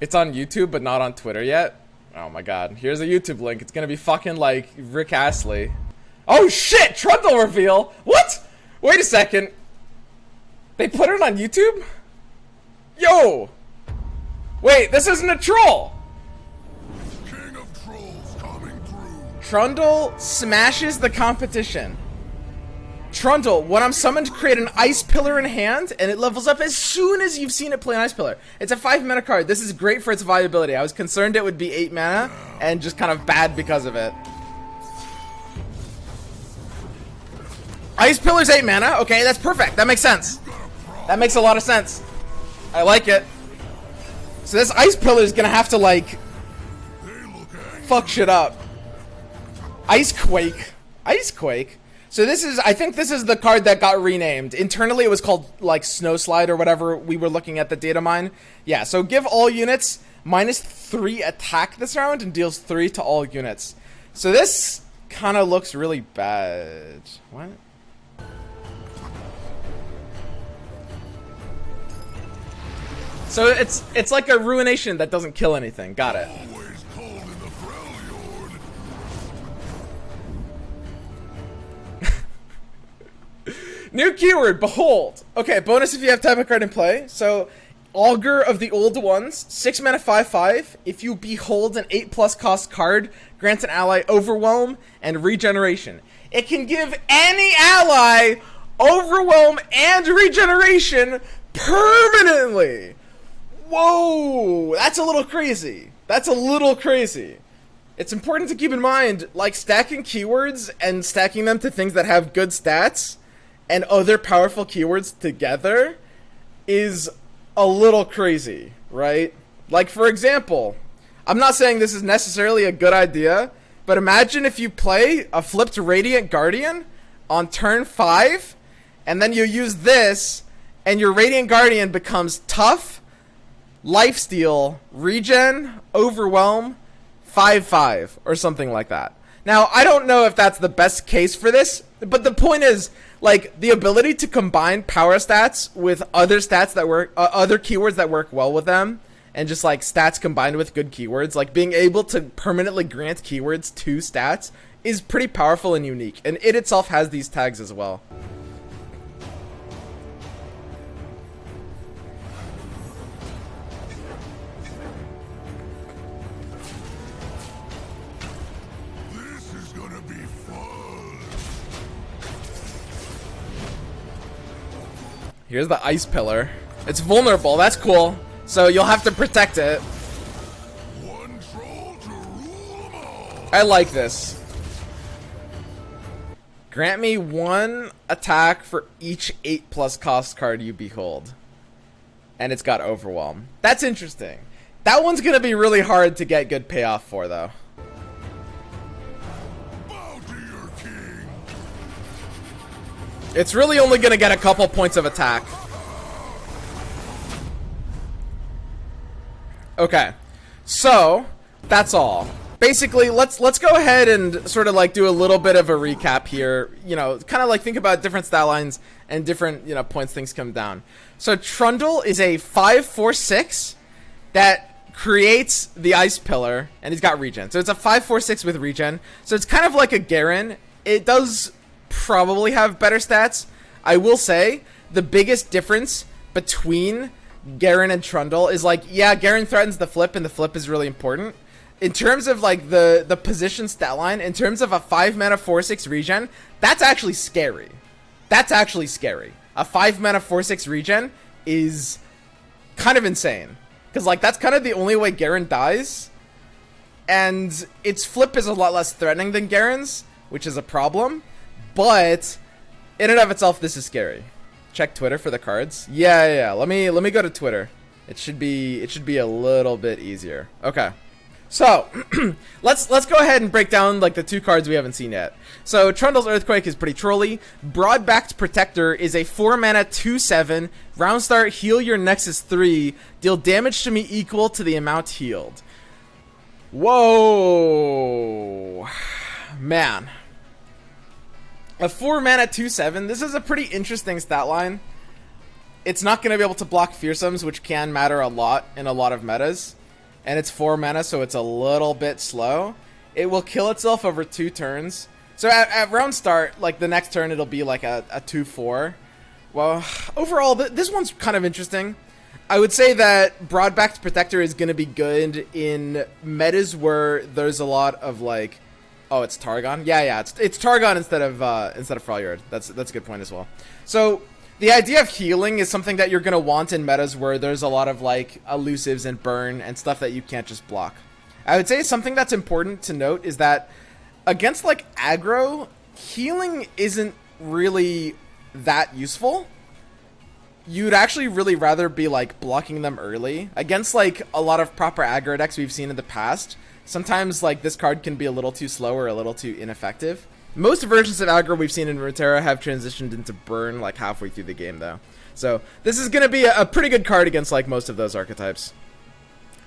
It's on YouTube, but not on Twitter yet. Oh my god. Here's a YouTube link. It's gonna be fucking like Rick Astley. Oh shit! Trundle reveal! What? Wait a second. They put it on YouTube? Yo! Wait, this isn't a troll! King of trolls coming through. Trundle smashes the competition. Trundle, when I'm summoned, create an ice pillar in hand, and it levels up as soon as you've seen it play an ice pillar. It's a 5 mana card. This is great for its viability. I was concerned it would be 8 mana, and just kind of bad because of it. Ice pillar's 8 mana. Okay, that's perfect. That makes sense. That makes a lot of sense. I like it. So this ice pillar is gonna have to, like, fuck shit up. Ice Quake. Ice Quake. So this is, I think this is the card that got renamed. Internally it was called like Snow Slide or whatever. We were looking at the data mine. Yeah, so give all units -3 attack this round and deals 3 to all units. So this kind of looks really bad. What? So it's like a ruination that doesn't kill anything. Got it. Always cold in the Freljord. New keyword, behold. Okay, bonus if you have type of card in play. So, Augur of the Old Ones, 6 mana 5/5. If you behold an 8+ cost card, grants an ally Overwhelm and Regeneration. It can give any ally Overwhelm and Regeneration permanently. Whoa, that's a little crazy. That's a little crazy. It's important to keep in mind, like, stacking keywords and stacking them to things that have good stats and other powerful keywords together is a little crazy, right? Like, for example, I'm not saying this is necessarily a good idea, but imagine if you play a flipped Radiant Guardian on turn 5, and then you use this, and your Radiant Guardian becomes tough, lifesteal, regen, overwhelm, 5/5, or something like that. Now, I don't know if that's the best case for this, but the point is, like, the ability to combine power stats with other stats that work, other keywords that work well with them, and just, like, stats combined with good keywords, like, being able to permanently grant keywords to stats is pretty powerful and unique, and it itself has these tags as well. Here's the ice pillar. It's vulnerable, that's cool. So you'll have to protect it. One troll to rule them all. I like this. Grant me 1 attack for each 8+ cost card you behold. And it's got Overwhelm. That's interesting. That one's gonna be really hard to get good payoff for, though. Bow to your king. It's really only gonna get a couple points of attack. Okay, so that's all. Basically, let's go ahead and sort of like do a little bit of a recap here. You know, kind of like think about different stat lines and different, you know, points things come down. So Trundle is a 5/4/6 that creates the ice pillar, and he's got regen. So it's a 5/4/6 with regen. So it's kind of like a Garen. It does probably have better stats. I will say the biggest difference between Garen and Trundle is, like, yeah, Garen threatens the flip, and the flip is really important. In terms of, like, the position stat line, in terms of a 5 mana 4/6 regen, that's actually scary. That's actually scary. A 5 mana 4/6 regen is kind of insane. Because, like, that's kind of the only way Garen dies. And its flip is a lot less threatening than Garen's, which is a problem. But in and of itself, this is scary. Check Twitter for the cards. Yeah. Let me go to Twitter. It should be a little bit easier. Okay. So, let's go ahead and break down, like, the 2 cards we haven't seen yet. So, Trundle's Earthquake is pretty trolly. Broadbacked Protector is a 4 mana 2/7. Round start, heal your Nexus 3. Deal damage to me equal to the amount healed. Whoa. Man. A 4 mana 2/7. This is a pretty interesting stat line. It's not going to be able to block Fearsomes, which can matter a lot in a lot of metas. and it's 4 mana, so it's a little bit slow, it will kill itself over 2 turns. So at round start, like the next turn, it'll be like a 2/4. Well, overall, this one's kind of interesting. I would say that Broadbacked Protector is going to be good in metas where there's a lot of like, oh, it's Targon. Yeah, it's Targon instead of Freljord. That's a good point as well. So the idea of healing is something that you're going to want in metas where there's a lot of like elusives and burn and stuff that you can't just block. I would say something that's important to note is that against like aggro, healing isn't really that useful. You'd actually really rather be like blocking them early. Against like a lot of proper aggro decks we've seen in the past, sometimes like this card can be a little too slow or a little too ineffective. Most versions of aggro we've seen in Runeterra have transitioned into burn like halfway through the game though. So this is going to be a pretty good card against like most of those archetypes.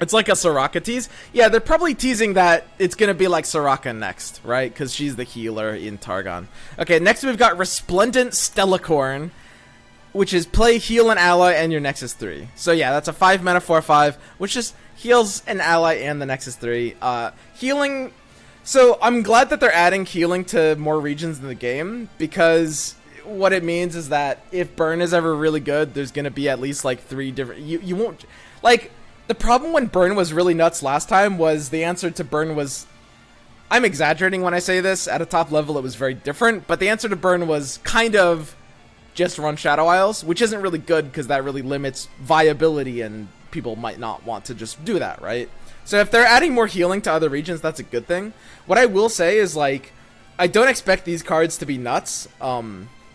It's like a Soraka tease. Yeah, they're probably teasing that it's going to be like Soraka next, right? Because she's the healer in Targon. Okay, next we've got Resplendent Stellacorn, which is play, heal an ally, and your Nexus 3. So yeah, that's a 5 mana 4/5, which just heals an ally and the Nexus 3. Healing... So I'm glad that they're adding healing to more regions in the game, because what it means is that if burn is ever really good, there's going to be at least like 3 different... You won't... Like, the problem when burn was really nuts last time was the answer to burn was... I'm exaggerating when I say this. At a top level, it was very different, but the answer to burn was kind of... just run Shadow Isles, which isn't really good because that really limits viability and people might not want to just do that, right? So if they're adding more healing to other regions, that's a good thing. What I will say is, like, I don't expect these cards to be nuts.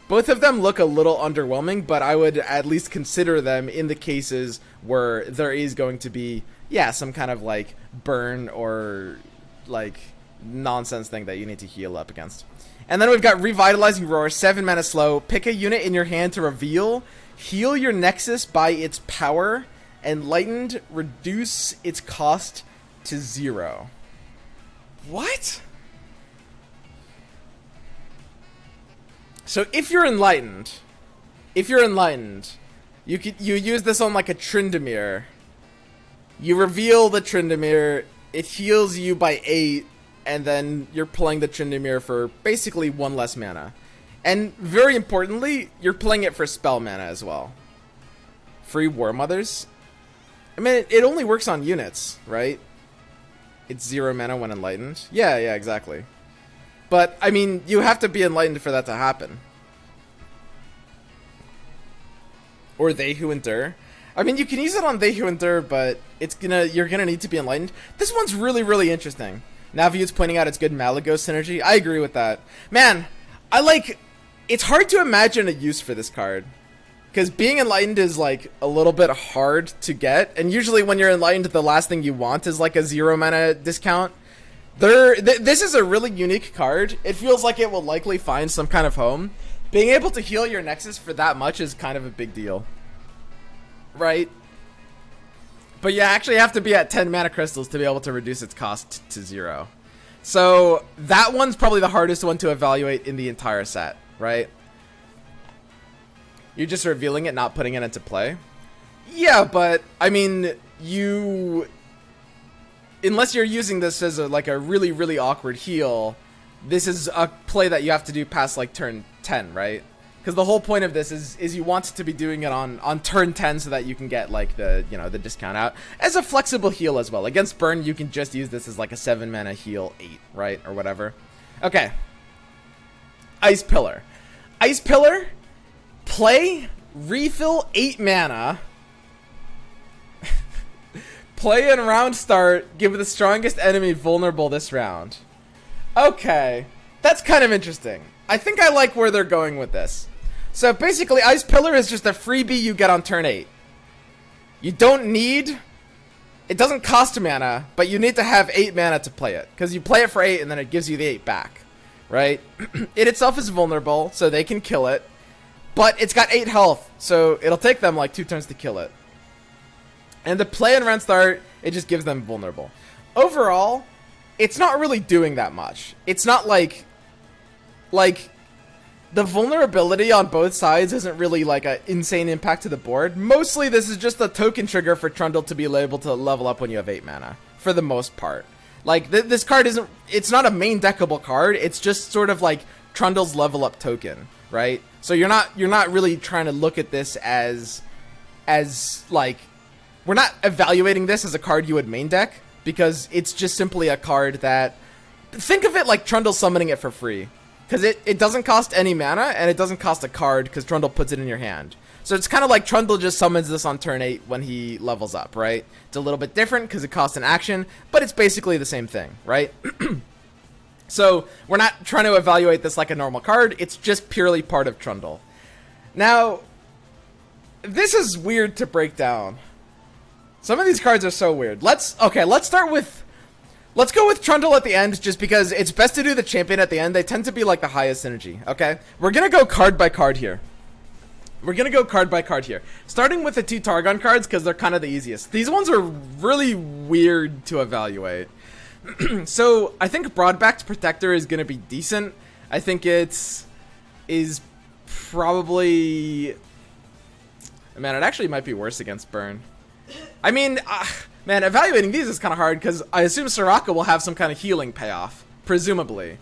Both of them look a little underwhelming, but I would at least consider them in the cases where there is going to be, yeah, some kind of, like, burn or, like, nonsense thing that you need to heal up against. And then we've got Revitalizing Roar, 7 mana slow. Pick a unit in your hand to reveal. Heal your Nexus by its power. Enlightened, reduce its cost to 0. What? So if you're enlightened, you use this on like a Tryndamere. You reveal the Tryndamere, it heals you by 8. And then you're playing the Tryndamere for basically 1 less mana. And very importantly, you're playing it for spell mana as well. Free War Mothers? I mean, it only works on units, right? It's 0 mana when enlightened. Yeah, exactly. But, I mean, you have to be enlightened for that to happen. Or They Who Endure. I mean, you can use it on They Who Endure, but you're gonna need to be enlightened. This one's really, really interesting. Naviu's pointing out it's good Malagos synergy. I agree with that. Man, it's hard to imagine a use for this card. Because being enlightened is like a little bit hard to get. And usually when you're enlightened, the last thing you want is like a 0 mana discount. This is a really unique card. It feels like it will likely find some kind of home. Being able to heal your Nexus for that much is kind of a big deal. Right? But you actually have to be at 10 mana crystals to be able to reduce its cost to 0. So that one's probably the hardest one to evaluate in the entire set, right? You're just revealing it, not putting it into play. Yeah, but I mean, unless you're using this as like a really, really awkward heal, this is a play that you have to do past like turn 10, right? Because the whole point of this is you want to be doing it on turn 10 so that you can get like the discount out as a flexible heal as well. Against burn, you can just use this as like a 7 mana heal 8, right, or whatever. Okay. Ice Pillar. Ice Pillar, play, refill 8 mana. Play in round start, give the strongest enemy vulnerable this round. Okay, that's kind of interesting. I think I like where they're going with this. So basically, Ice Pillar is just a freebie you get on turn 8. You don't need... It doesn't cost mana, but you need to have 8 mana to play it. Because you play it for 8 and then it gives you the 8 back. Right? It itself is vulnerable, so they can kill it. But it's got 8 health, so it'll take them like 2 turns to kill it. And the play and round start, it just gives them vulnerable. Overall, it's not really doing that much. It's not like the vulnerability on both sides isn't really like an insane impact to the board. Mostly this is just a token trigger for Trundle to be able to level up when you have 8 mana, for the most part. Like, this card isn't, it's not a main deckable card, it's just sort of like Trundle's level up token, right? So you're not really trying to look at this as like, we're not evaluating this as a card you would main deck, because it's just simply a card that, think of it like Trundle summoning it for free. Because it doesn't cost any mana, and it doesn't cost a card, because Trundle puts it in your hand. So it's kind of like Trundle just summons this on turn 8 when he levels up, right? It's a little bit different, because it costs an action, but it's basically the same thing, right? So we're not trying to evaluate this like a normal card, it's just purely part of Trundle. Now, this is weird to break down. Some of these cards are so weird. Let's start with... Let's go with Trundle at the end, just because it's best to do the champion at the end. They tend to be like the highest synergy, okay? We're gonna go card by card here. Starting with the 2 Targon cards, because they're kind of the easiest. These ones are really weird to evaluate. So, I think Broadbacked Protector is gonna be decent. I think is probably... Man, it actually might be worse against Burn. I mean... Man, evaluating these is kind of hard, because I assume Soraka will have some kind of healing payoff, presumably.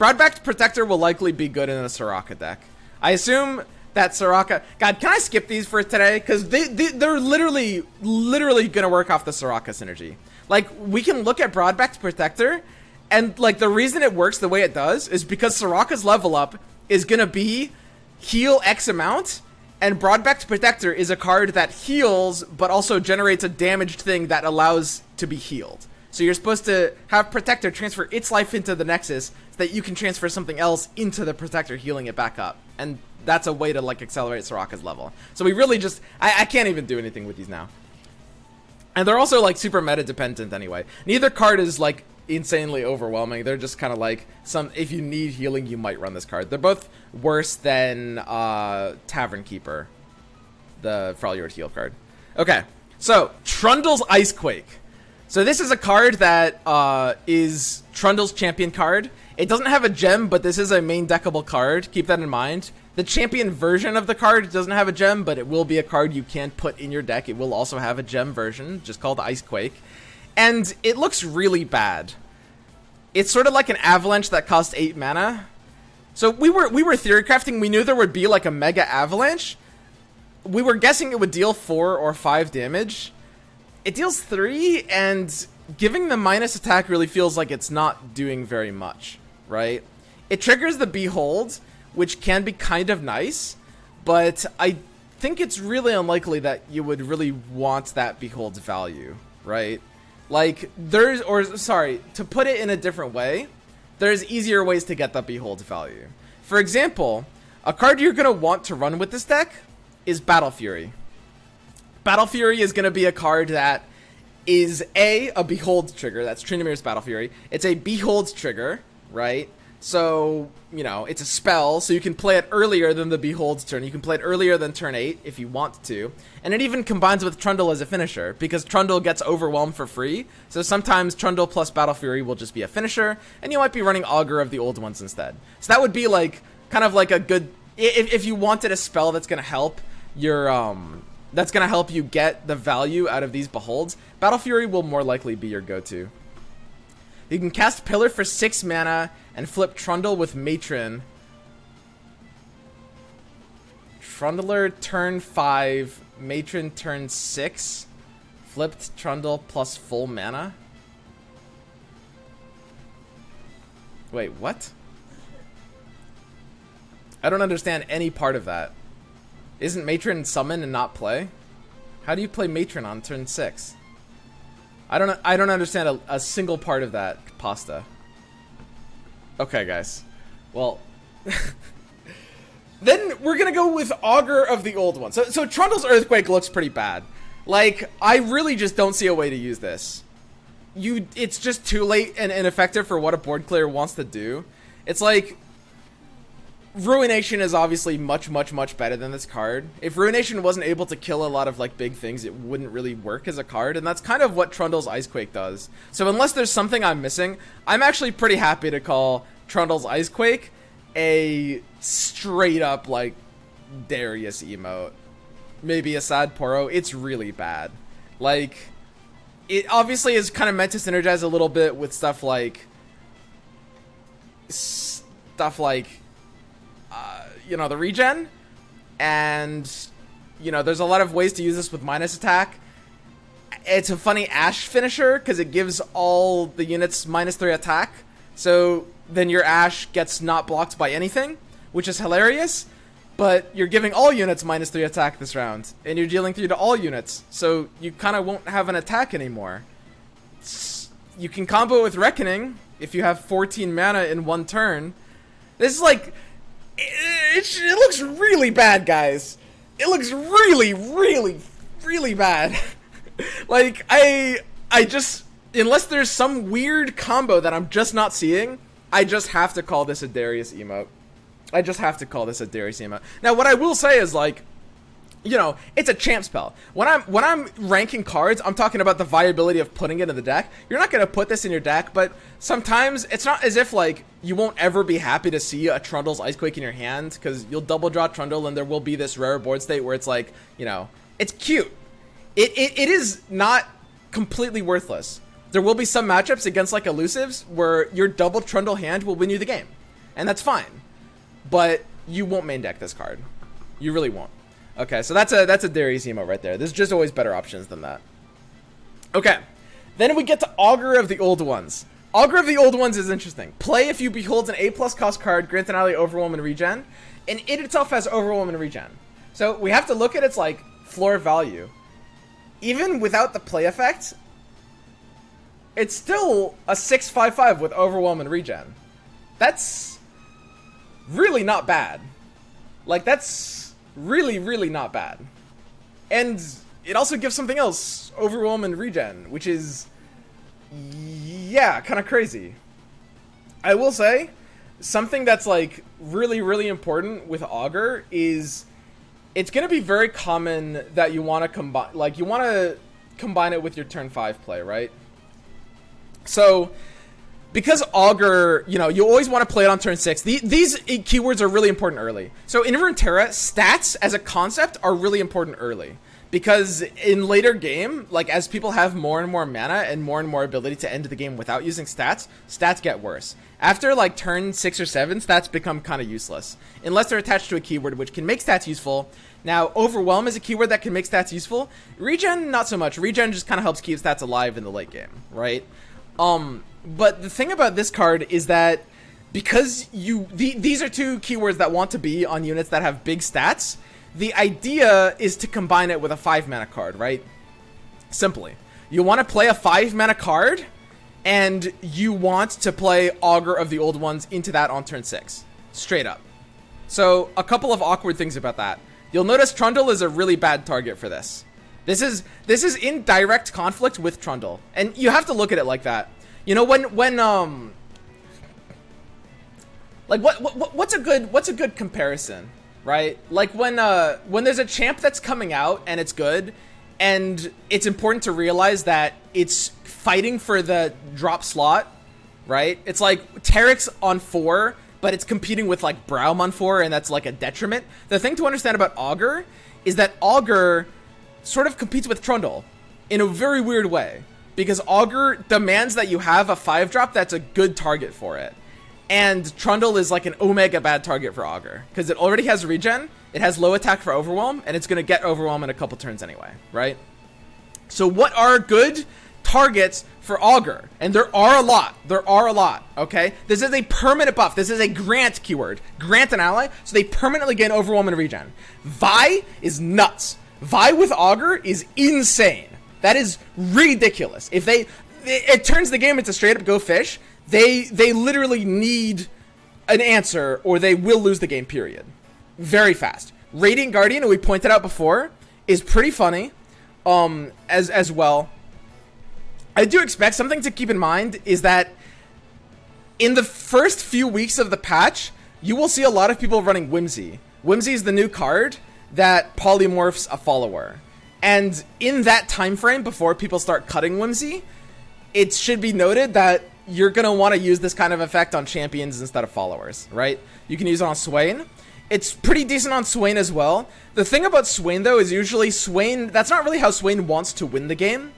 Broadbacked Protector will likely be good in a Soraka deck. I assume that Soraka... God, can I skip these for today? Because they're literally going to work off the Soraka synergy. Like, we can look at Broadbacked Protector, and, like, the reason it works the way it does is because Soraka's level up is going to be heal X amount... And Broadbacked Protector is a card that heals, but also generates a damaged thing that allows to be healed. So you're supposed to have Protector transfer its life into the Nexus, so that you can transfer something else into the Protector, healing it back up. And that's a way to, like, accelerate Soraka's level. So we really just... I can't even do anything with these now. And they're also, like, super meta-dependent anyway. Neither card is, like, insanely overwhelming. They're just kind of like if you need healing, you might run this card. They're both worse than Tavern Keeper, the Freljord heal card. Okay, so Trundle's Ice Quake. So this is a card that is Trundle's champion card. It doesn't have a gem, but this is a main deckable card. Keep that in mind. The champion version of the card doesn't have a gem, but it will be a card you can put in your deck. It will also have a gem version, just called Ice Quake. And it looks really bad. It's sort of like an avalanche that costs 8 mana. So we were theory crafting. We knew there would be like a mega avalanche. We were guessing it would deal 4 or 5 damage. It deals 3, and giving the minus attack really feels like it's not doing very much, right? It triggers the Behold, which can be kind of nice, but I think it's really unlikely that you would really want that Behold's value, right? Like, to put it in a different way, there's easier ways to get that Behold value. For example, a card you're going to want to run with this deck is Battle Fury. Battle Fury is going to be a card that is a Behold trigger. That's Tryndamere's Battle Fury. It's a Behold trigger, right? So, you know, it's a spell, so you can play it earlier than the Behold's turn. You can play it earlier than turn 8 if you want to. And it even combines with Trundle as a finisher, because Trundle gets overwhelmed for free. So sometimes Trundle plus Battle Fury will just be a finisher, and you might be running Augur of the Old Ones instead. So that would be like, kind of like a good, if you wanted a spell that's going to help your, that's going to help you get the value out of these Beholds, Battle Fury will more likely be your go-to. You can cast Pillar for 6 mana and flip Trundle with Matron. Trundler turn 5, Matron turn 6. Flipped Trundle plus full mana. Wait, what? I don't understand any part of that. Isn't Matron summon and not play? How do you play Matron on turn 6? I don't understand a single part of that pasta. Okay, guys. Well, then we're gonna go with Augur of the Old One. So Trundle's Earthquake looks pretty bad. Like, I really just don't see a way to use this. It's just too late and ineffective for what a board clear wants to do. It's like, Ruination is obviously much better than this card. If Ruination wasn't able to kill a lot of like big things, it wouldn't really work as a card, and that's kind of what Trundle's Icequake does. So unless there's something I'm missing, I'm actually pretty happy to call Trundle's Icequake a straight up like Darius emote. Maybe a sad Poro. It's really bad. Like, it obviously is kind of meant to synergize a little bit with stuff like you know, the regen, and you know, there's a lot of ways to use this with minus attack. It's a funny Ashe finisher because it gives all the units -3 attack, so then your Ashe gets not blocked by anything, which is hilarious. But you're giving all units -3 attack this round, and you're dealing 3 to all units, so you kind of won't have an attack anymore. You can combo with Reckoning if you have 14 mana in one turn. This is like, it looks really bad, guys. It looks really, really, really bad. Like, I just, unless there's some weird combo that I'm just not seeing, I just have to call this a Darius emote. I just have to call this a Darius emote. Now, what I will say is, like, you know, it's a champ spell. When I'm ranking cards, I'm talking about the viability of putting it in the deck. You're not going to put this in your deck, but sometimes it's not as if, like, you won't ever be happy to see a Trundle's Icequake in your hand, because you'll double draw Trundle and there will be this rare board state where it's like, you know, it's cute. It is not completely worthless. There will be some matchups against, like, elusives where your double Trundle hand will win you the game, and that's fine. But you won't main deck this card. You really won't. Okay, so that's a Darius emote right there. There's just always better options than that. Okay, then we get to Augur of the Old Ones. Augur of the Old Ones is interesting. Play if you behold an A+ cost card, grant an ally Overwhelm and Regen, and it itself has Overwhelm and Regen. So we have to look at its, like, floor value. Even without the play effect, it's still a 6/5/5 with Overwhelm and Regen. That's really not bad. Like, that's really, really not bad. And it also gives something else, Overwhelm and Regen, which is, yeah, kind of crazy. I will say, something that's, like, really, really important with Augur is it's going to be very common that you want to combine, like, you want to combine it with your turn 5 play, right? So, because Augur, you know, you always want to play it on turn 6. These keywords are really important early. So in Runeterra, stats as a concept are really important early. Because in later game, like, as people have more and more mana and more ability to end the game without using stats, stats get worse. After, like, turn 6 or 7, stats become kind of useless. Unless they're attached to a keyword which can make stats useful. Now, Overwhelm is a keyword that can make stats useful. Regen, not so much. Regen just kind of helps keep stats alive in the late game, right? But the thing about this card is that because these are two keywords that want to be on units that have big stats, the idea is to combine it with a 5 mana card, right? Simply. You want to play a 5 mana card, and you want to play Augur of the Old Ones into that on turn 6. Straight up. So, a couple of awkward things about that. You'll notice Trundle is a really bad target for this. This is in direct conflict with Trundle, and you have to look at it like that. You know, like, what's a good comparison, right? Like, when there's a champ that's coming out and it's good, and it's important to realize that it's fighting for the drop slot, right? It's like Terex on 4, but it's competing with, like, Braum on 4, and that's, like, a detriment. The thing to understand about Augur is that Augur sort of competes with Trundle in a very weird way. Because Augur demands that you have a 5-drop that's a good target for it. And Trundle is like an omega bad target for Augur. Because it already has regen, it has low attack for Overwhelm, and it's going to get Overwhelm in a couple turns anyway, right? So what are good targets for Augur? And there are a lot, okay? This is a permanent buff. This is a grant keyword. Grant an ally, so they permanently gain Overwhelm and regen. Vi is nuts. Vi with Augur is insane. That is ridiculous. If it turns the game into straight up go fish. They literally need an answer or they will lose the game, period. Very fast. Radiant Guardian, and we pointed out before, is pretty funny as well. I do expect something to keep in mind is that in the first few weeks of the patch, you will see a lot of people running Whimsy. Whimsy is the new card that polymorphs a follower. And in that time frame, before people start cutting Whimsy, it should be noted that you're going to want to use this kind of effect on champions instead of followers, right? You can use it on Swain. It's pretty decent on Swain as well. The thing about Swain, though, is usually Swain... That's not really how Swain wants to win the game.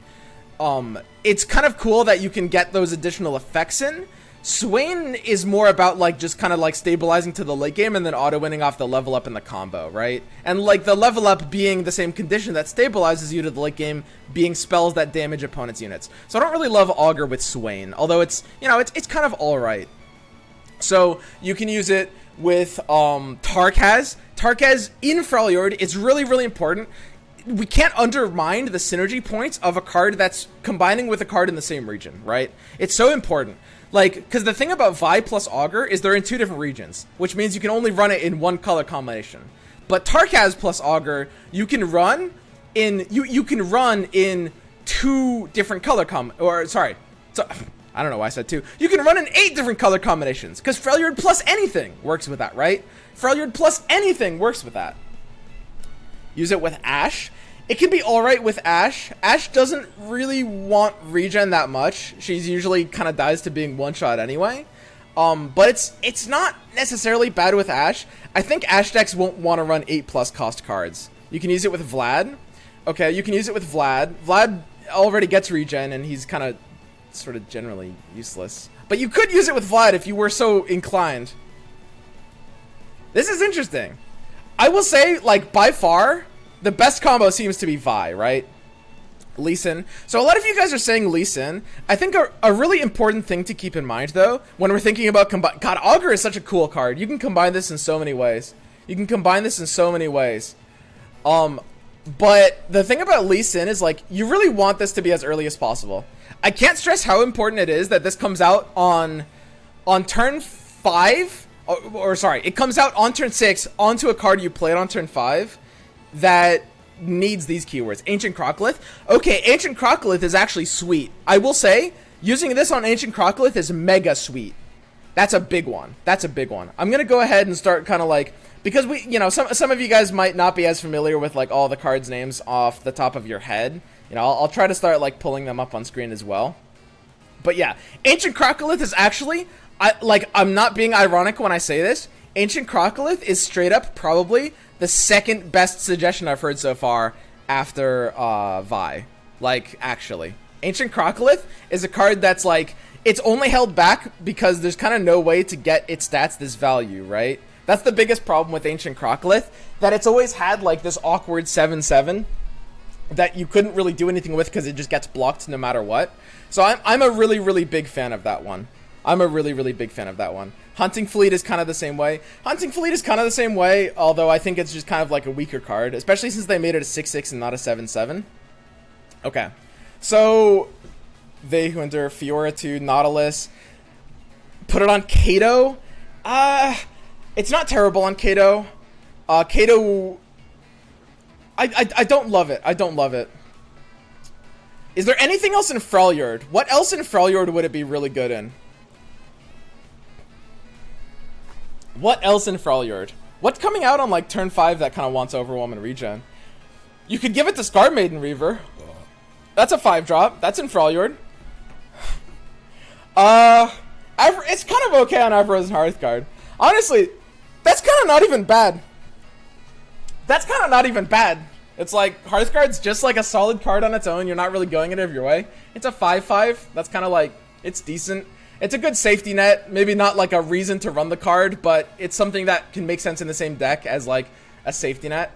It's kind of cool that you can get those additional effects in. Swain is more about, like, just kind of, like, stabilizing to the late game and then auto-winning off the level up in the combo, right? And, like, the level up being the same condition that stabilizes you to the late game, being spells that damage opponents' units. So I don't really love Augur with Swain, although it's, you know, it's kind of alright. So you can use it with Tarkaz. Tarkaz in Freljord, it's really, really important. We can't undermine the synergy points of a card that's combining with a card in the same region, right? It's so important. Like, because the thing about Vi plus Augur is they're in 2 different regions, which means you can only run it in 1 color combination. But Tarkaz plus Augur, you can run in you can run in 2 different color I don't know why I said 2. You can run in 8 different color combinations, because Freljord plus anything works with that, right? Freljord plus anything works with that. Use it with Ashe. It can be alright with Ashe. Ashe doesn't really want regen that much. She's usually kind of dies to being one-shot anyway. But it's not necessarily bad with Ashe. I think Ashe decks won't want to run 8+ cost cards. You can use it with Vlad. Okay, you can use it with Vlad. Vlad already gets regen, and he's kind of sort of generally useless. But you could use it with Vlad if you were so inclined. This is interesting. I will say, like, by far, the best combo seems to be Vi, right? Lee Sin. So a lot of you guys are saying Lee Sin. I think a really important thing to keep in mind, though, when we're thinking about God, Augur is such a cool card. You can combine this in so many ways. But the thing about Lee Sin is, like, you really want this to be as early as possible. I can't stress how important it is that this comes out on turn 5, or sorry, it comes out on turn 6 onto a card you played on turn 5 that needs these keywords. Ancient Crocolith. Okay, Ancient Crocolith is actually sweet. I will say, using this on Ancient Crocolith is mega sweet. That's a big one. I'm gonna go ahead and start kind of like, because we, you know, some of you guys might not be as familiar with, like, all the cards' names off the top of your head. You know, I'll try to start, like, pulling them up on screen as well. But yeah, Ancient Crocolith is actually, I'm not being ironic when I say this. Ancient Crocolith is straight up probably the second best suggestion I've heard so far after Vi. Like, actually. Ancient Crocolith is a card that's, like, it's only held back because there's kind of no way to get its stats this value, right? That's the biggest problem with Ancient Crocolith, that it's always had, like, this awkward 7/7 that you couldn't really do anything with because it just gets blocked no matter what. So I'm a really, really big fan of that one. Hunting Fleet is kind of the same way. Although I think it's just kind of like a weaker card, especially since they made it a 6/6 and not a 7/7. Okay, so They Who Endure, Fiora 2, Nautilus. Put it on Kato. It's not terrible on Kato. Kato, I don't love it. Is there anything else in Freljord? What else in Freljord would it be really good in? What's coming out on, like, turn 5 that kind of wants Overwhelm and regen? You could give it to Scar Maiden Reaver. That's a 5-drop. That's in Freljord. It's kind of okay on Avro's Hearthguard. Honestly, that's kind of not even bad. It's like, Hearthguard's just like a solid card on its own. You're not really going it out of your way. It's a 5/5. That's kind of like, it's decent. It's a good safety net. Maybe not like a reason to run the card, but it's something that can make sense in the same deck as, like, a safety net.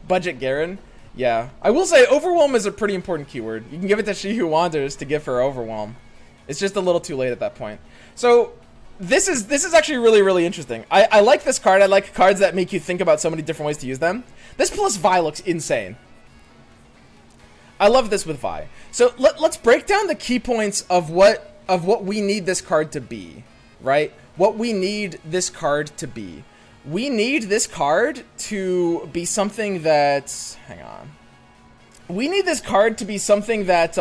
Budget Garen. Yeah. I will say Overwhelm is a pretty important keyword. You can give it to She Who Wanders to give her Overwhelm. It's just a little too late at that point. So this is actually really, really interesting. I like this card. I like cards that make you think about so many different ways to use them. This plus Vi looks insane. I love this with Vi. So let's break down the key points of what we need this card to be, right? What we need this card to be. We need this card to be something that, hang on. We need this card to be something that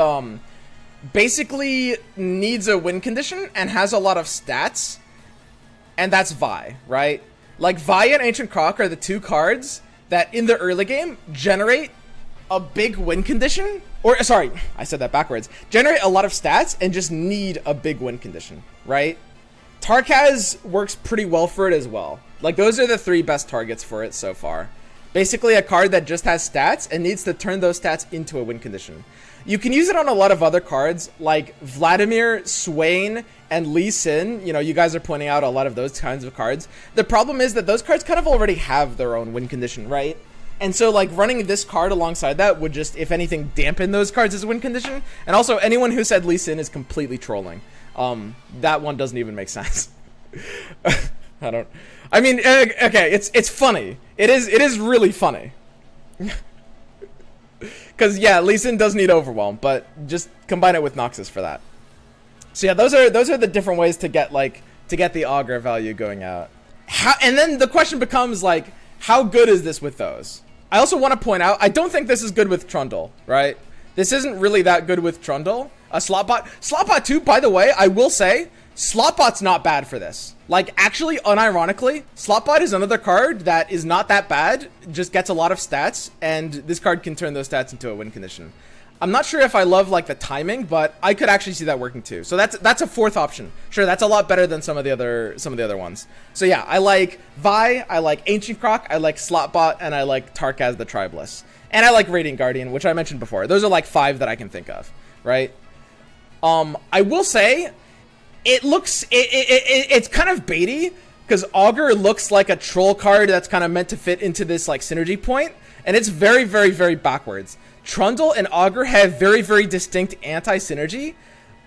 basically needs a win condition and has a lot of stats, and that's Vi, right? Like, Vi and Ancient Croc are the 2 cards that in the early game generate a big win condition, or sorry, I said that backwards. Generate a lot of stats and just need a big win condition, right? Tarkaz works pretty well for it as well. Like, those are the 3 best targets for it so far. Basically, a card that just has stats and needs to turn those stats into a win condition. You can use it on a lot of other cards, like Vladimir, Swain, and Lee Sin. You know, you guys are pointing out a lot of those kinds of cards. The problem is that those cards kind of already have their own win condition, right? And so, like, running this card alongside that would just, if anything, dampen those cards as a win condition. And also, anyone who said Lee Sin is completely trolling. That one doesn't even make sense. I mean, okay, it's funny. It is really funny. Because, yeah, Lee Sin does need Overwhelm, but just combine it with Noxus for that. So, yeah, those are the different ways to get the Augur value going out. And then the question becomes, like, how good is this with those? I also want to point out, I don't think this is good with Trundle, right? This isn't really that good with Trundle. Slotbot 2, by the way, I will say, Slotbot's not bad for this. Like, actually, unironically, Slotbot is another card that is not that bad, just gets a lot of stats, and this card can turn those stats into a win condition. I'm not sure if I love, like, the timing, but I could actually see that working too. So that's a 4th option. Sure, that's a lot better than some of the other ones. So yeah, I like Vi, I like Ancient Croc, I like Slotbot, and I like Tarkaz the Tribeless. And I like Radiant Guardian, which I mentioned before. Those are like 5 that I can think of, right? I will say, it's kind of baity, because Augur looks like a troll card that's kind of meant to fit into this, like, synergy point, and it's very, very, very backwards. Trundle and Augur have very, very distinct anti-synergy,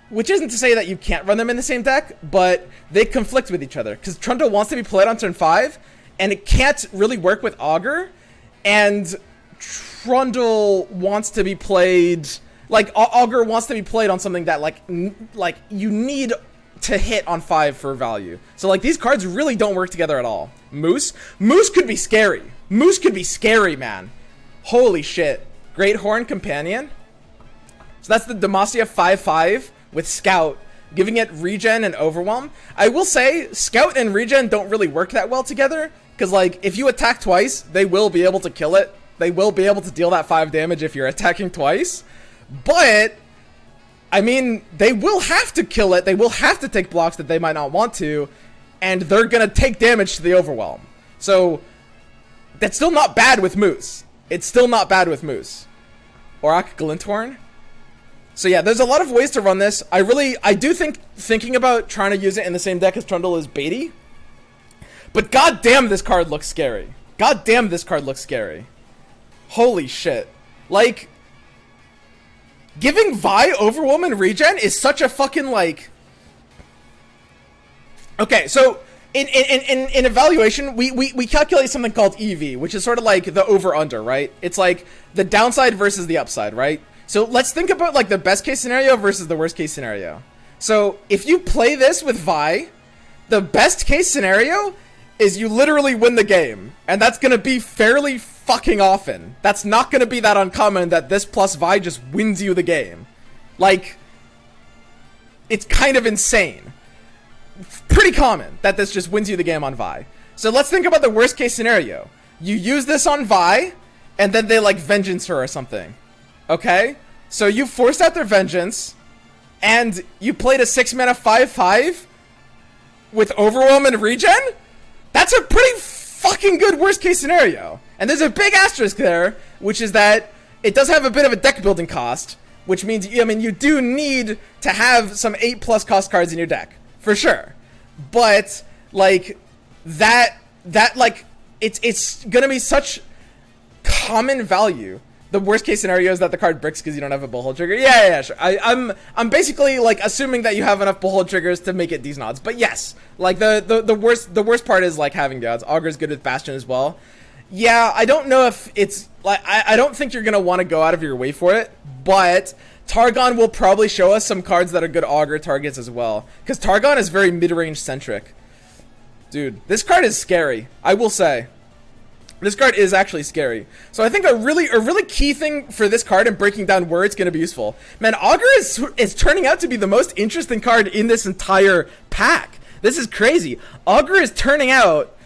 which isn't to say that you can't run them in the same deck, but they conflict with each other, because Trundle wants to be played on turn 5, and it can't really work with Augur, and Trundle wants to be played, like, Augur wants to be played on something that, like you need to hit on 5 for value. So, like, these cards really don't work together at all. Moose could be scary. Moose could be scary, man. Holy shit. Great Horn Companion. So that's the Demacia 5/5 with Scout, giving it regen and overwhelm. I will say, Scout and regen don't really work that well together, because, like, if you attack twice, they will be able to kill it. They will be able to deal that 5 damage if you're attacking twice. But, I mean, they will have to kill it. They will have to take blocks that they might not want to, and they're going to take damage to the overwhelm. So, that's still not bad with Moose. It's still not bad with Moose. Aurak Glinthorn. So yeah, there's a lot of ways to run this. I do think thinking about trying to use it in the same deck as Trundle is baity. But goddamn, this card looks scary. Goddamn, this card looks scary. Holy shit. Like, giving Vi Overwhelm and Regen is such a fucking, like... Okay, so... In evaluation, we calculate something called EV, which is sort of like the over-under, right? It's like the downside versus the upside, right? So let's think about, like, the best case scenario versus the worst case scenario. So if you play this with Vi, the best case scenario is you literally win the game. And that's going to be fairly fucking often. That's not going to be that uncommon that this plus Vi just wins you the game. Like, it's kind of insane. Pretty common that this just wins you the game on Vi. So let's think about the worst case scenario. You use this on Vi, and then they, like, vengeance her or something. Okay? So you forced out their vengeance, and you played a 6-mana 5/5 with Overwhelm and Regen? That's a pretty fucking good worst case scenario. And there's a big asterisk there, which is that it does have a bit of a deck building cost, which means, I mean, you do need to have some 8+ cost cards in your deck. For sure. But, like, that like, it's gonna be such common value. The worst case scenario is that the card bricks because you don't have a Bullhold trigger. Yeah, sure. I'm basically, like, assuming that you have enough Bullhold triggers to make it decent odds. But yes, like, the worst part is, like, having the odds. Augur's good with Bastion as well. Yeah, I don't know if it's, like, I don't think you're gonna want to go out of your way for it, but Targon will probably show us some cards that are good Augur targets as well. Because Targon is very mid-range centric. Dude, this card is scary. I will say. This card is actually scary. So I think a really key thing for this card and breaking down where it's going to be useful. Man, Augur is turning out to be the most interesting card in this entire pack. This is crazy. Augur is turning out...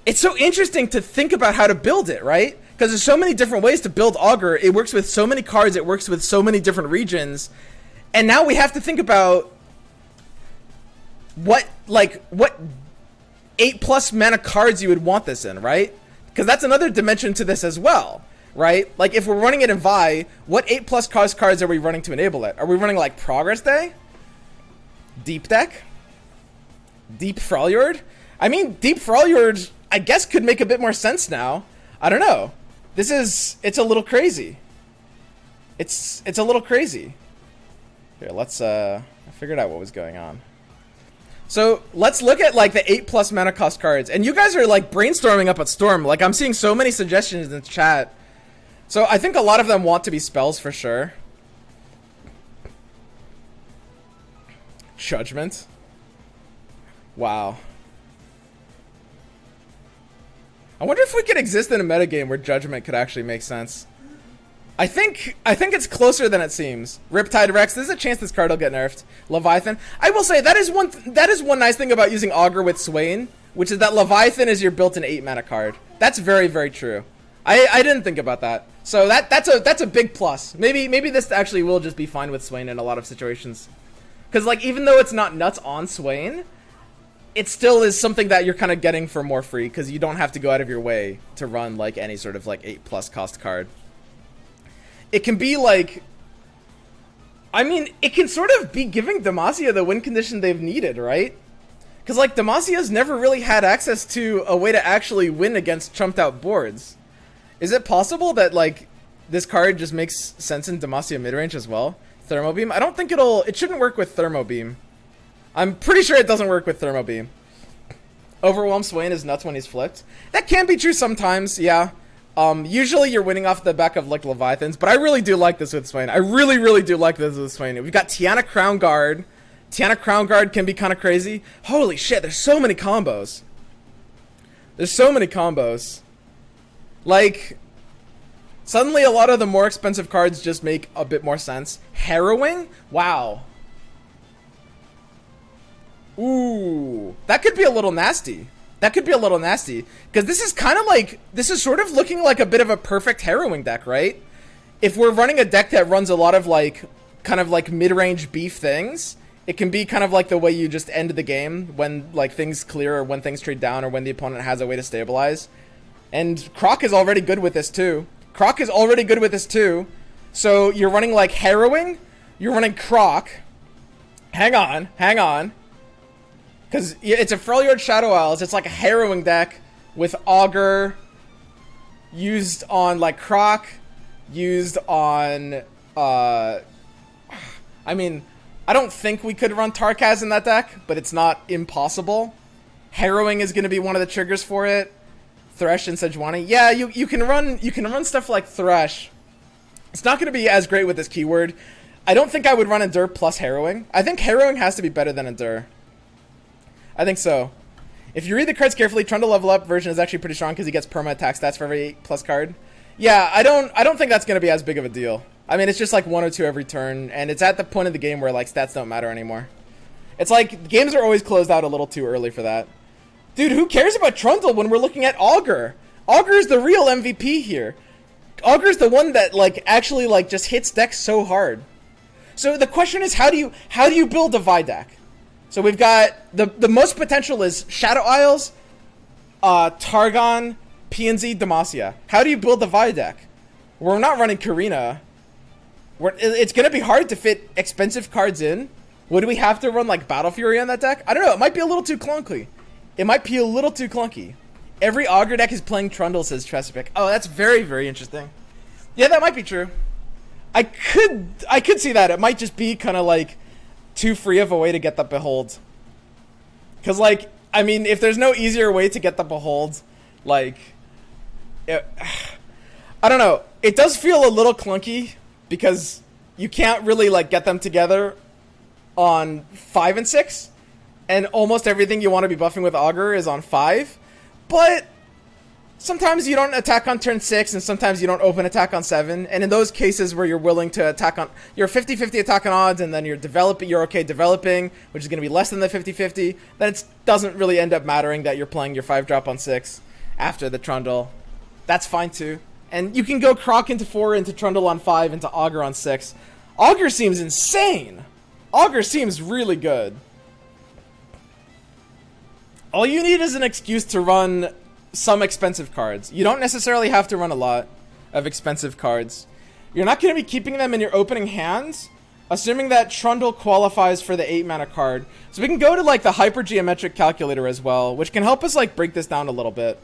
It's so interesting to think about how to build it, right? Because there's so many different ways to build Augur. It works with so many cards. It works with so many different regions. And now we have to think about what 8+ mana cards you would want this in, right? Because that's another dimension to this as well, right? Like, if we're running it in Vi, what 8+ cost cards are we running to enable it? Are we running, like, Progress Day? Deep Deck? Deep Freljord? I mean, Deep Freljord, I guess, could make a bit more sense now. I don't know. It's a little crazy. It's a little crazy. Here, let's, I figured out what was going on. So let's look at like the 8+ mana cost cards, and you guys are like brainstorming up at Storm. Like, I'm seeing so many suggestions in the chat. So I think a lot of them want to be spells for sure. Judgment. Wow. I wonder if we could exist in a metagame where Judgment could actually make sense. I think it's closer than it seems. Riptide Rex, there's a chance this card will get nerfed. Leviathan. I will say that is one nice thing about using Augur with Swain, which is that Leviathan is your built-in 8 mana card. That's very, very true. I didn't think about that. So that's a big plus. Maybe this actually will just be fine with Swain in a lot of situations. Because like, even though it's not nuts on Swain, it still is something that you're kind of getting for more free, because you don't have to go out of your way to run like any sort of like 8+ cost card. It can be like, I mean, it can sort of be giving Demacia the win condition they've needed, right? Because like, Demacia's never really had access to a way to actually win against chumped out boards. Is it possible that like this card just makes sense in Demacia midrange as well? Thermo Beam? I don't think it shouldn't work with Thermo Beam. I'm pretty sure it doesn't work with Thermo Beam. Overwhelm Swain is nuts when he's flipped. That can be true sometimes, yeah. Usually you're winning off the back of like Leviathans, but I really do like this with Swain. I really, really do like this with Swain. We've got Tiana Crown Guard. Tiana Crown Guard can be kind of crazy. Holy shit, there's so many combos. There's so many combos. Like, suddenly a lot of the more expensive cards just make a bit more sense. Harrowing? Wow. Ooh, that could be a little nasty. That could be a little nasty, because this is kind of like, this is sort of looking like a bit of a perfect Harrowing deck, right? If we're running a deck that runs a lot of like, kind of like mid-range beef things, it can be kind of like the way you just end the game when like things clear, or when things trade down, or when the opponent has a way to stabilize. And Croc is already good with this too. So you're running like Harrowing, you're running Croc. Hang on. Because it's a Freljord Shadow Isles. It's like a Harrowing deck with Augur used on like Croc, used on I mean, I don't think we could run Tarkaz in that deck, but it's not impossible. Harrowing is going to be one of the triggers for it. Thresh and Sejuani. Yeah, you can run stuff like Thresh. It's not going to be as great with this keyword. I don't think I would run Endure plus Harrowing. I think Harrowing has to be better than Endure. I think so. If you read the cards carefully, Trundle level up version is actually pretty strong because he gets perma attack stats for every 8+ card. Yeah, I don't think that's going to be as big of a deal. I mean, it's just like 1 or 2 every turn, and it's at the point of the game where like stats don't matter anymore. It's like games are always closed out a little too early for that. Dude, who cares about Trundle when we're looking at Augur? Augur is the real MVP here. Augur is the one that like actually like just hits decks so hard. So the question is, how do you build a Vi deck? So we've got the most potential is Shadow Isles, Targon, PNZ, Demacia. How do you build the Vi deck? We're not running Karina. It's going to be hard to fit expensive cards in. Would we have to run like Battle Fury on that deck? I don't know. It might be a little too clunky. Every Augur deck is playing Trundle, says Trespic. Oh, that's very, very interesting. Yeah, that might be true. I could see that. It might just be kind of like too free of a way to get the Behold. Because, like, I mean, if there's no easier way to get the Behold, like, I don't know. It does feel a little clunky because you can't really, like, get them together on 5 and 6. And almost everything you want to be buffing with Augur is on 5. But sometimes you don't attack on turn 6, and sometimes you don't open attack on 7. And in those cases where you're willing to attack on, you're 50-50 attack on odds, and then you're okay developing, which is going to be less than the 50-50, then it doesn't really end up mattering that you're playing your 5-drop on 6 after the Trundle. That's fine too. And you can go Croc into 4, into Trundle on 5, into Augur on 6. Augur seems insane. Augur seems really good. all you need is an excuse to run some expensive cards. You don't necessarily have to run a lot of expensive cards. You're not going to be keeping them in your opening hands, assuming that Trundle qualifies for the 8 mana card. So we can go to like the hypergeometric calculator as well, which can help us like break this down a little bit.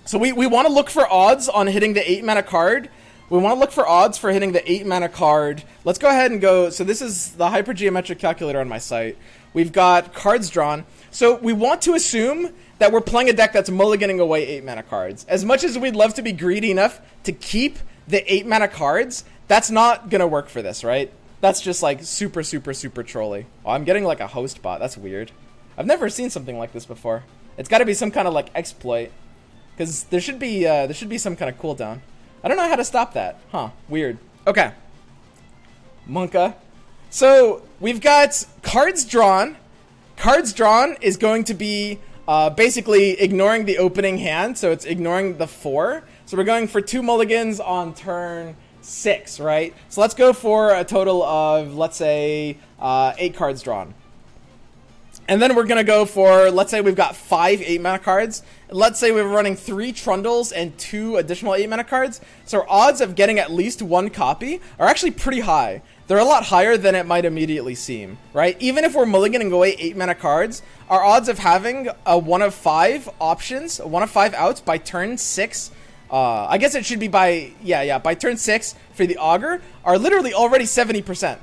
So we want to look for odds on hitting the 8 mana card. We want to look for odds for hitting the 8 mana card. Let's go ahead and go. So this is the hypergeometric calculator on my site. We've got cards drawn. So we want to assume that we're playing a deck that's mulliganing away 8 mana cards. As much as we'd love to be greedy enough to keep the 8 mana cards, that's not going to work for this, right? That's just like super, super, super trolly. Oh, I'm getting like a host bot. That's weird. I've never seen something like this before. It's got to be some kind of like exploit, because there should be some kind of cooldown. I don't know how to stop that. Huh? Weird. Okay. Monka. So we've got cards drawn. Cards drawn is going to be basically ignoring the opening hand, so it's ignoring the 4. So we're going for 2 mulligans on turn 6, right? So let's go for a total of, let's say, 8 cards drawn. And then we're going to go for, let's say we've got 5 8-mana cards. Let's say we're running 3 Trundles and 2 additional 8-mana cards. So our odds of getting at least 1 copy are actually pretty high. They're a lot higher than it might immediately seem, right? Even if we're mulliganing away 8-mana cards, our odds of having a 1 of 5 options, a 1 of 5 outs by turn 6, I guess it should be by, by turn 6 for the Augur, are literally already 70%.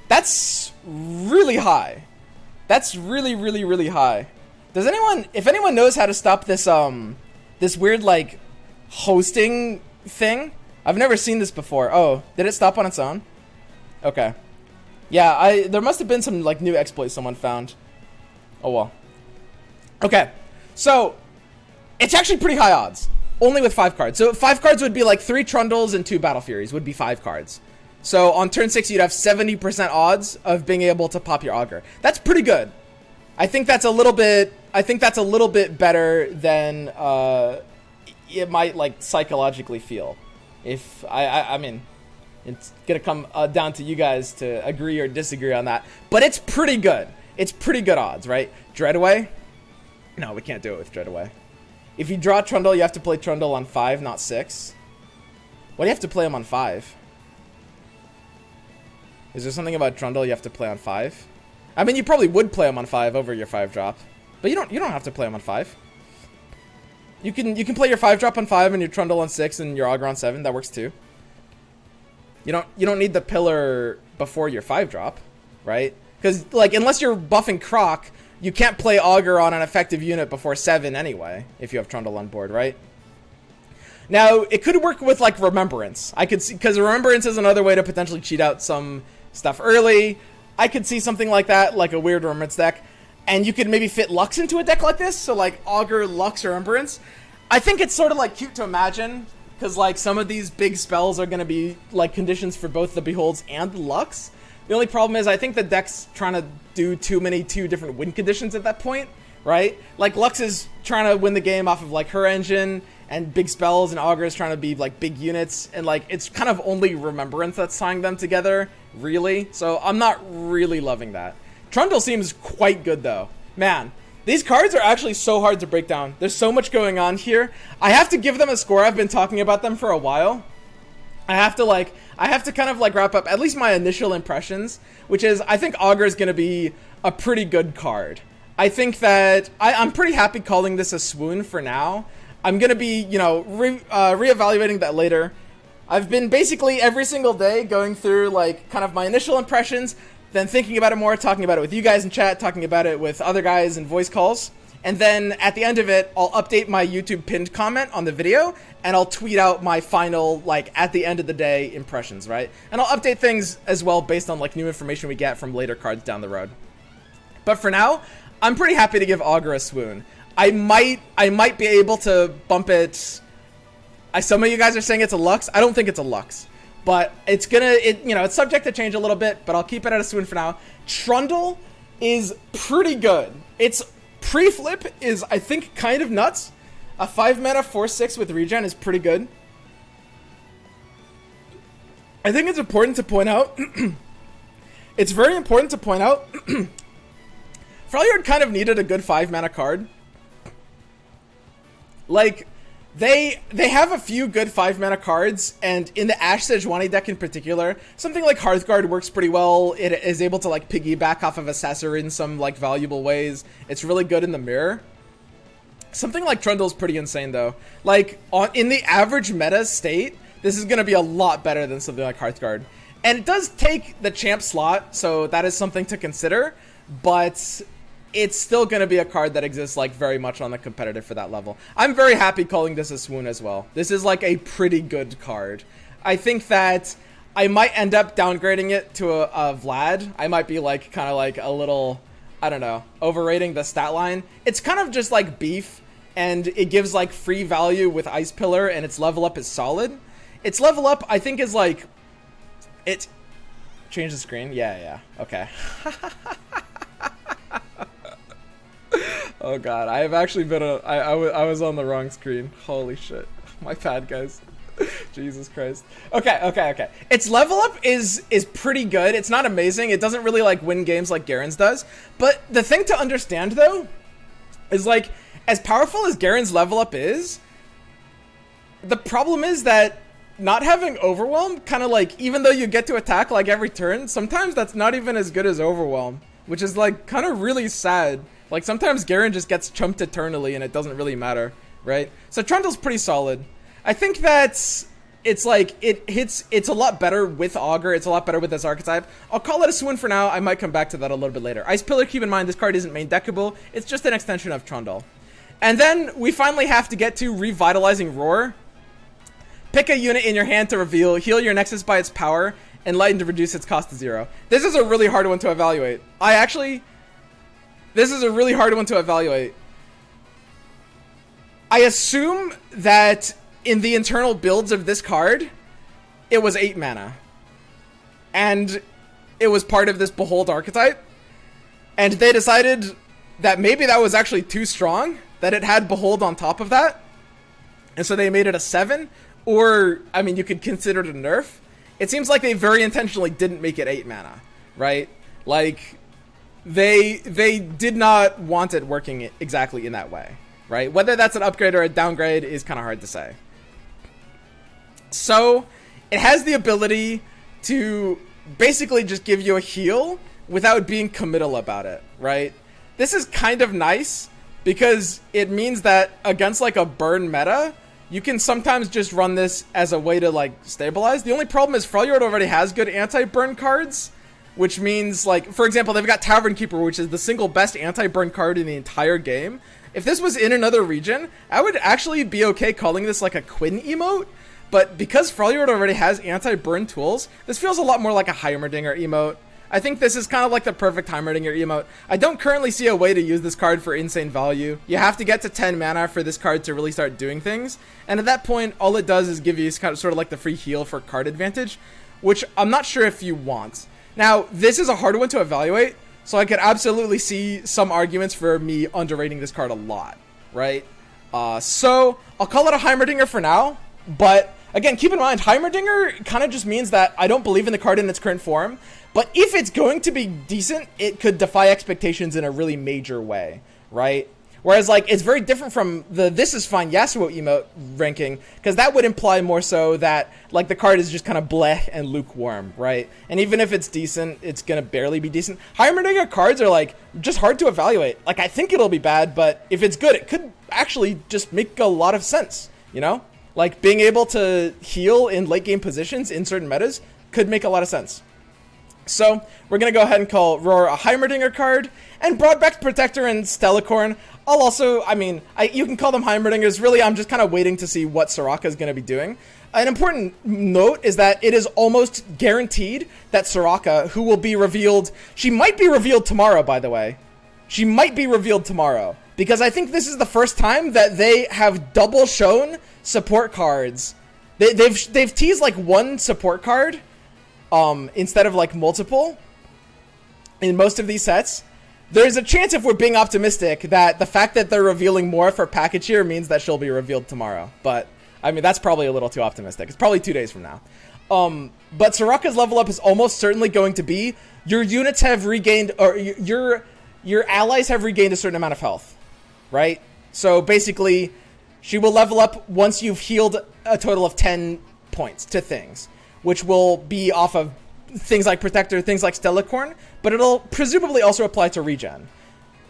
That's really high. That's really, really, really high. Does anyone, if anyone knows how to stop this, this weird, like, hosting thing? I've never seen this before. Oh, did it stop on its own? Okay. Yeah, there must have been some, like, new exploit someone found. Oh, well. Okay. So, it's actually pretty high odds. Only with 5 cards. So, 5 cards would be, like, 3 Trundles and 2 Battle Furies would be 5 cards. So on turn 6, you'd have 70% odds of being able to pop your Augur. That's pretty good. I think that's a little bit. I think that's a little bit better than it might like psychologically feel. If I mean, it's gonna come down to you guys to agree or disagree on that. But it's pretty good. It's pretty good odds, right? Dreadaway? No, we can't do it with Dreadaway. If you draw Trundle, you have to play Trundle on 5, not 6. Why do you have to play him on 5? Is there something about Trundle you have to play on 5? I mean, you probably would play him on 5 over your 5-drop, but you don't have to play him on 5. You can play your 5-drop on 5 and your Trundle on 6 and your Augur on 7. That works too. You don't need the pillar before your 5-drop, right? Because like unless you're buffing Croc, you can't play Augur on an effective unit before 7 anyway. If you have Trundle on board, right? Now it could work with like Remembrance. I could see, because Remembrance is another way to potentially cheat out some stuff early. I could see something like that, like a weird Remembrance deck. And you could maybe fit Lux into a deck like this. So like Augur, Lux, Remembrance. I think it's sort of like cute to imagine. Because like some of these big spells are going to be like conditions for both the Beholds and the Lux. The only problem is I think the deck's trying to do too many different win conditions at that point. Right? Like Lux is trying to win the game off of like her engine and big spells, and Augur is trying to be like big units, and like it's kind of only Remembrance that's tying them together, really. So I'm not really loving that. Trundle seems quite good though. Man, these cards are actually so hard to break down. There's so much going on here. I have to give them a score. I've been talking about them for a while. I have to kind of like wrap up at least my initial impressions, which is I think Augur is going to be a pretty good card. I think that I'm pretty happy calling this a swoon for now. I'm going to be, you know, reevaluating that later. I've been basically every single day going through, like, kind of my initial impressions, then thinking about it more, talking about it with you guys in chat, talking about it with other guys in voice calls. And then at the end of it, I'll update my YouTube pinned comment on the video, and I'll tweet out my final, like, at the end of the day impressions, right? And I'll update things as well based on, like, new information we get from later cards down the road. But for now, I'm pretty happy to give Augur a swoon. I might be able to bump it. Some of you guys are saying it's a Lux. I don't think it's a Lux, but it's it's subject to change a little bit, but I'll keep it at a swoon for now. Trundle is pretty good. Its pre-flip is, I think, kind of nuts. A 5-mana 4/6 with regen is pretty good. I think it's important to point out. It's very important to point out. Freljord kind of needed a good 5-mana card Like, they have a few good 5-mana cards, and in the Ash Sejuani deck in particular, something like Hearthguard works pretty well. It is able to, like, piggyback off of Assessor in some, like, valuable ways. It's really good in the mirror. Something like Trundle is pretty insane, though. Like, in the average meta state, this is going to be a lot better than something like Hearthguard. And it does take the champ slot, so that is something to consider, but it's still going to be a card that exists, like, very much on the competitive for that level. I'm very happy calling this a swoon as well. This is, like, a pretty good card. I think that I might end up downgrading it to a Vlad. I might be, like, kind of, like, a little, I don't know, overrating the stat line. It's kind of just, like, beef, and it gives, like, free value with Ice Pillar, and its level up is solid. Its level up, I think, is, like, it... Change the screen? Yeah, okay. Oh god, I have actually been I was on the wrong screen. Holy shit. My bad, guys. Jesus Christ. Okay. Its level up is pretty good. It's not amazing. It doesn't really, like, win games like Garen's does. But the thing to understand, though, is, like, as powerful as Garen's level up is, the problem is that not having Overwhelm, kind of, like, even though you get to attack, like, every turn, sometimes that's not even as good as Overwhelm, which is, like, kind of really sad. Like, sometimes Garen just gets chumped eternally and it doesn't really matter, right? So Trundle's pretty solid. I think that it's like, it's a lot better with Augur, it's a lot better with this archetype. I'll call it a swoon for now, I might come back to that a little bit later. Ice Pillar, keep in mind, this card isn't main deckable, it's just an extension of Trundle. And then we finally have to get to Revitalizing Roar. Pick a unit in your hand to reveal, heal your Nexus by its power, and lighten to reduce its cost to 0. This is a really hard one to evaluate. This is a really hard one to evaluate. I assume that in the internal builds of this card, it was 8 mana. And it was part of this Behold archetype. And they decided that maybe that was actually too strong, that it had Behold on top of that. And so they made it a 7. Or, I mean, you could consider it a nerf. It seems like they very intentionally didn't make it 8 mana, right? Like, they did not want it working exactly in that way, right? Whether that's an upgrade or a downgrade is kind of hard to say. So, it has the ability to basically just give you a heal without being committal about it, right? This is kind of nice because it means that against, like, a burn meta, you can sometimes just run this as a way to, like, stabilize. The only problem is Freljord already has good anti-burn cards, which means, like, for example, they've got Tavern Keeper, which is the single best anti-burn card in the entire game. If this was in another region, I would actually be okay calling this, like, a Quinn emote, but because Freljord already has anti-burn tools, this feels a lot more like a Heimerdinger emote. I think this is kind of like the perfect Heimerdinger emote. I don't currently see a way to use this card for insane value. You have to get to 10 mana for this card to really start doing things. And at that point, all it does is give you kind of sort of like the free heal for card advantage, which I'm not sure if you want. Now, this is a hard one to evaluate, so I could absolutely see some arguments for me underrating this card a lot, right? So I'll call it a Heimerdinger for now, but again, keep in mind, Heimerdinger kind of just means that I don't believe in the card in its current form. But if it's going to be decent, it could defy expectations in a really major way, right? Whereas, like, it's very different from the This Is Fine Yasuo emote ranking, because that would imply more so that, like, the card is just kind of bleh and lukewarm, right? And even if it's decent, it's going to barely be decent. Heimerdinger cards are, like, just hard to evaluate. Like, I think it'll be bad, but if it's good, it could actually just make a lot of sense, you know? Like, being able to heal in late game positions in certain metas could make a lot of sense. So, we're going to go ahead and call Roar a Heimerdinger card, and Broadback's Protector and Stellacorn, I'll also, I mean, you can call them Heimerdingers, really I'm just kind of waiting to see what Soraka is going to be doing. An important note is that it is almost guaranteed that Soraka, who will be revealed, she might be revealed tomorrow, by the way. She might be revealed tomorrow, because I think this is the first time that they have double shown support cards. They've teased like one support card, instead of like multiple in most of these sets. There's a chance, if we're being optimistic, that the fact that they're revealing more for package here means that she'll be revealed tomorrow. But I mean, that's probably a little too optimistic. It's probably 2 days from now. But Soraka's level up is almost certainly going to be your units have regained, or your allies have regained a certain amount of health, right? So basically, She will level up once you've healed a total of 10 points to things, which will be off of things like Protector, things like Stellacorn, but it'll presumably also apply to regen,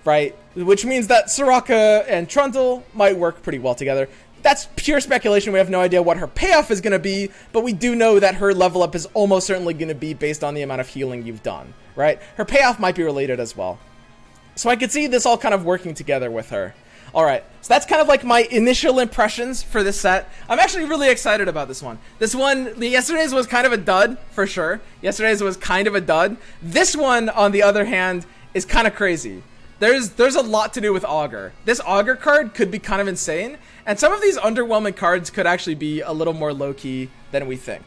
right? Which means that Soraka and Trundle might work pretty well together. That's pure speculation. We have no idea what her payoff is going to be, but we do know that her level up is almost certainly going to be based on the amount of healing you've done, right? Her payoff might be related as well. So I could see this all kind of working together with her. All right, so that's kind of like my initial impressions for this set. I'm actually really excited about this one. Yesterday's was kind of a dud, for sure. Yesterday's was kind of a dud. This one, on the other hand, is kind of crazy. There's a lot to do with Augur. This Augur card could be kind of insane, and some of these underwhelming cards could actually be a little more low-key than we think.